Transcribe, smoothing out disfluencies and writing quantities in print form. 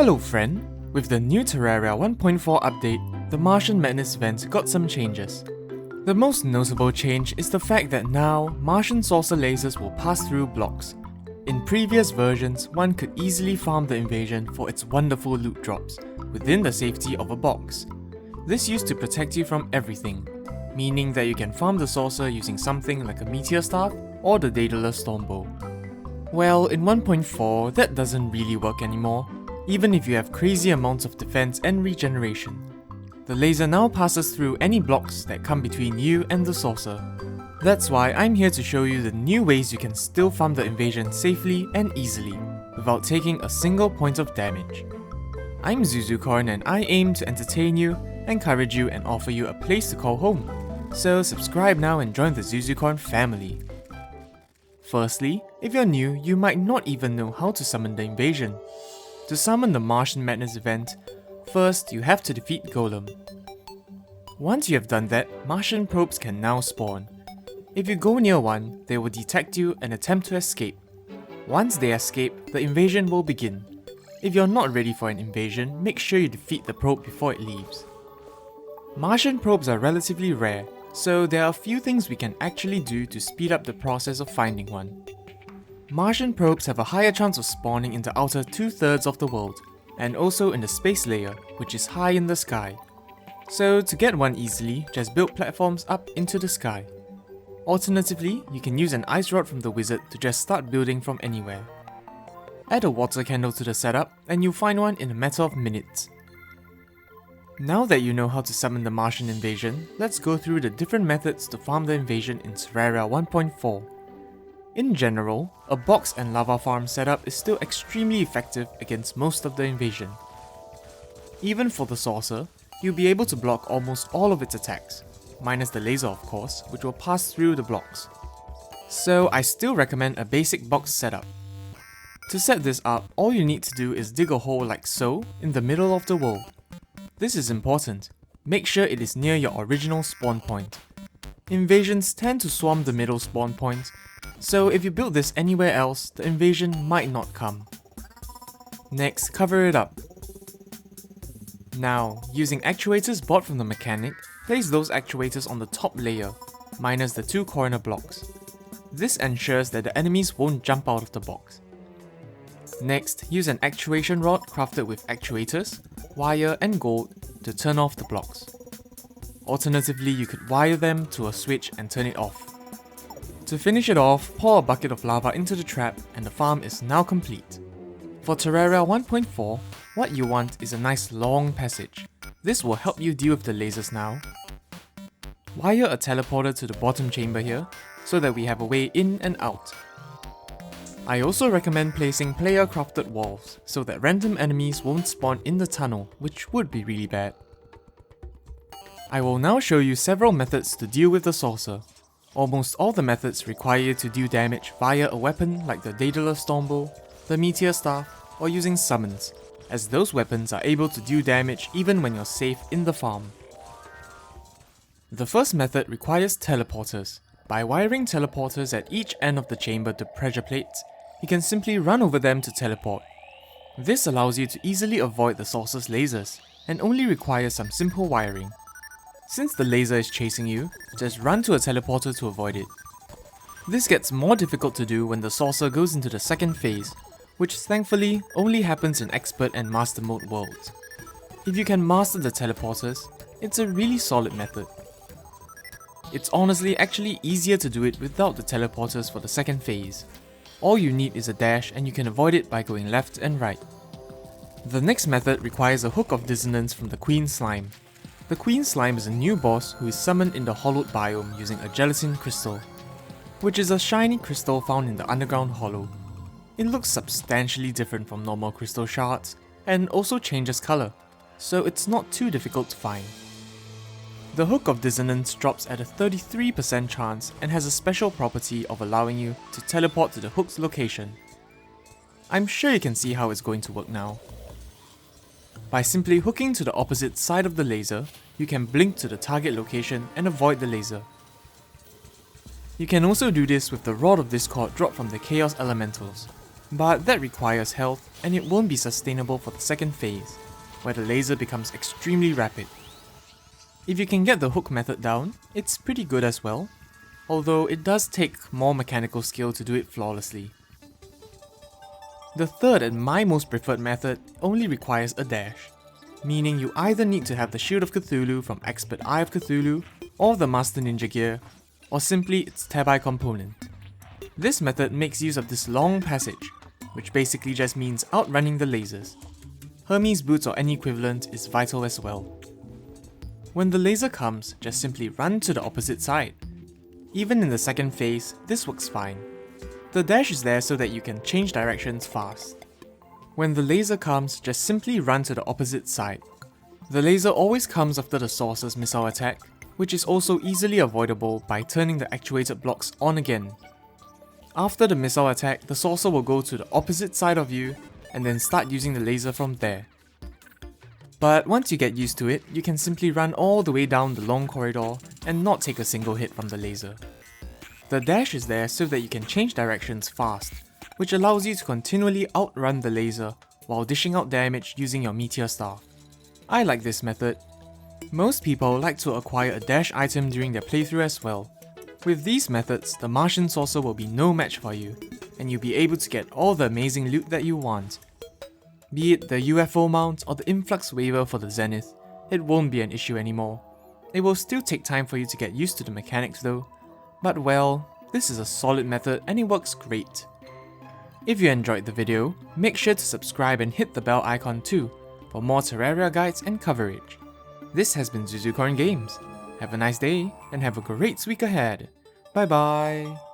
Hello friend! With the new Terraria 1.4 update, the Martian Madness event got some changes. The most notable change is the fact that now, Martian Saucer lasers will pass through blocks. In previous versions, one could easily farm the invasion for its wonderful loot drops, within the safety of a box. This used to protect you from everything, meaning that you can farm the saucer using something like a meteor staff or the Daedalus Stormbow. Well, in 1.4, that doesn't really work anymore, even if you have crazy amounts of defense and regeneration. The laser now passes through any blocks that come between you and the saucer. That's why I'm here to show you the new ways you can still farm the invasion safely and easily, without taking a single point of damage. I'm Zuzucorn and I aim to entertain you, encourage you and offer you a place to call home. So subscribe now and join the Zuzucorn family. Firstly, if you're new, you might not even know how to summon the invasion. To summon the Martian Madness event, first you have to defeat Golem. Once you have done that, Martian probes can now spawn. If you go near one, they will detect you and attempt to escape. Once they escape, the invasion will begin. If you're not ready for an invasion, make sure you defeat the probe before it leaves. Martian probes are relatively rare, so there are a few things we can actually do to speed up the process of finding one. Martian probes have a higher chance of spawning in the outer 2/3 of the world, and also in the space layer, which is high in the sky. So to get one easily, just build platforms up into the sky. Alternatively, you can use an ice rod from the wizard to just start building from anywhere. Add a water candle to the setup, and you'll find one in a matter of minutes. Now that you know how to summon the Martian invasion, let's go through the different methods to farm the invasion in Terraria 1.4. In general, a box and lava farm setup is still extremely effective against most of the invasion. Even for the saucer, you'll be able to block almost all of its attacks, minus the laser of course, which will pass through the blocks. So I still recommend a basic box setup. To set this up, all you need to do is dig a hole like so in the middle of the world. This is important. Make sure it is near your original spawn point. Invasions tend to swarm the middle spawn point, so if you build this anywhere else, the invasion might not come. Next, cover it up. Now, using actuators bought from the mechanic, place those actuators on the top layer, minus the 2 corner blocks. This ensures that the enemies won't jump out of the box. Next, use an actuation rod crafted with actuators, wire and gold to turn off the blocks. Alternatively, you could wire them to a switch and turn it off. To finish it off, pour a bucket of lava into the trap and the farm is now complete. For Terraria 1.4, what you want is a nice long passage. This will help you deal with the lasers now. Wire a teleporter to the bottom chamber here, so that we have a way in and out. I also recommend placing player crafted walls, so that random enemies won't spawn in the tunnel, which would be really bad. I will now show you several methods to deal with the saucer. Almost all the methods require you to deal damage via a weapon like the Daedalus Stormbow, the Meteor Staff, or using summons, as those weapons are able to deal damage even when you're safe in the farm. The first method requires teleporters. By wiring teleporters at each end of the chamber to pressure plates, you can simply run over them to teleport. This allows you to easily avoid the saucer's lasers, and only requires some simple wiring. Since the laser is chasing you, just run to a teleporter to avoid it. This gets more difficult to do when the saucer goes into the second phase, which thankfully only happens in expert and master mode worlds. If you can master the teleporters, it's a really solid method. It's honestly actually easier to do it without the teleporters for the second phase. All you need is a dash and you can avoid it by going left and right. The next method requires a hook of Dissonance from the Queen Slime. The Queen Slime is a new boss who is summoned in the hollowed biome using a gelatin crystal, which is a shiny crystal found in the underground hollow. It looks substantially different from normal crystal shards, and also changes colour, so it's not too difficult to find. The Hook of Dissonance drops at a 33% chance and has a special property of allowing you to teleport to the hook's location. I'm sure you can see how it's going to work now. By simply hooking to the opposite side of the laser, you can blink to the target location and avoid the laser. You can also do this with the Rod of Discord dropped from the Chaos Elementals. But that requires health, and it won't be sustainable for the second phase, where the laser becomes extremely rapid. If you can get the hook method down, it's pretty good as well, although it does take more mechanical skill to do it flawlessly. The third and my most preferred method only requires a dash, meaning you either need to have the Shield of Cthulhu from Expert Eye of Cthulhu, or the Master Ninja gear, or simply its Tabi component. This method makes use of this long passage, which basically just means outrunning the lasers. Hermes boots or any equivalent is vital as well. When the laser comes, just simply run to the opposite side. Even in the second phase, this works fine. The dash is there so that you can change directions fast. When the laser comes, just simply run to the opposite side. The laser always comes after the Saucer's missile attack, which is also easily avoidable by turning the actuated blocks on again. After the missile attack, the Saucer will go to the opposite side of you, and then start using the laser from there. But once you get used to it, you can simply run all the way down the long corridor and not take a single hit from the laser. The dash is there so that you can change directions fast, which allows you to continually outrun the laser while dishing out damage using your meteor staff. I like this method. Most people like to acquire a dash item during their playthrough as well. With these methods, the Martian Saucer will be no match for you, and you'll be able to get all the amazing loot that you want. Be it the UFO mount or the Influx Waver for the Zenith, it won't be an issue anymore. It will still take time for you to get used to the mechanics though, but well, this is a solid method and it works great. If you enjoyed the video, make sure to subscribe and hit the bell icon too for more Terraria guides and coverage. This has been Zuzucorn Games. Have a nice day and have a great week ahead. Bye bye!